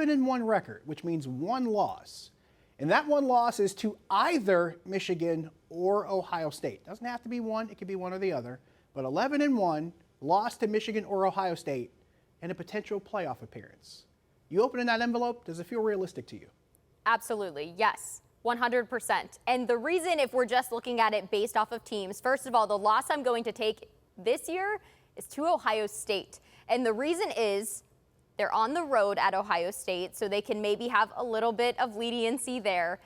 7-1 record, which means one loss. And that one loss is to either Michigan or Ohio State. Doesn't have to be one, it could be one or the other. But 11-1, lost to Michigan or Ohio State, and a potential playoff appearance. You opening that envelope, does it feel realistic to you? Absolutely, yes. 100%. And the reason, if we're just looking at it based off of teams, first of all, the loss I'm going to take this year is to Ohio State. And the reason is they're on the road at Ohio State, so they can maybe have a little bit of leniency there.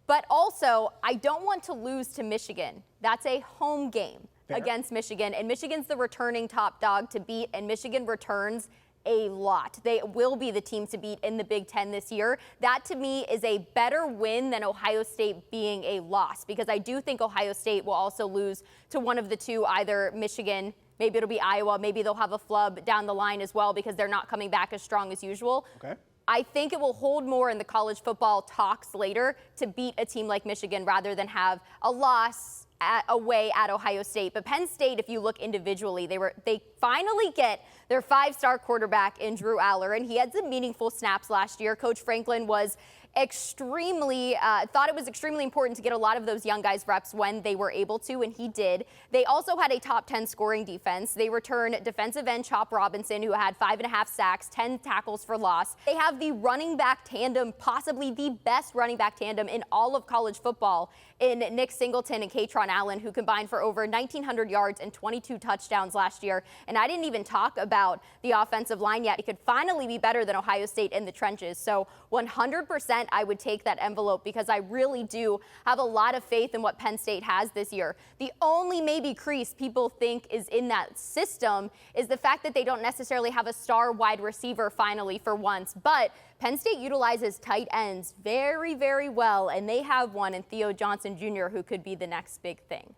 But also, I don't want to lose to Michigan. That's a home game against Michigan, and Michigan's the returning top dog to beat, and Michigan returns a lot. They will be the team to beat in the Big Ten this year. That, to me, is a better win than Ohio State being a loss, because I do think Ohio State will also lose to one of the two, either Michigan, maybe it'll be Iowa, maybe they'll have a flub down the line as well because they're not coming back as strong as usual. Okay. I think it will hold more in the college football talks later to beat a team like Michigan rather than have a loss away at Ohio State. But Penn State, if you look individually, they finally get their 5-star quarterback in Drew Aller, and he had some meaningful snaps last year. Coach Franklin was thought it was extremely important to get a lot of those young guys reps when they were able to, and he did. They also had a top 10 scoring defense. They return defensive end Chop Robinson, who had 5.5 sacks, 10 tackles for loss. They have the running back tandem, possibly the best running back tandem in all of college football, in Nick Singleton and Katron Allen, who combined for over 1,900 yards and 22 touchdowns last year. And I didn't even talk about the offensive line yet. It could finally be better than Ohio State in the trenches. So 100% I would take that envelope, because I really do have a lot of faith in what Penn State has this year. The only maybe crease people think is in that system is the fact that they don't necessarily have a star wide receiver finally for once. But Penn State utilizes tight ends very, very well, and they have one in Theo Johnson Jr., who could be the next big thing.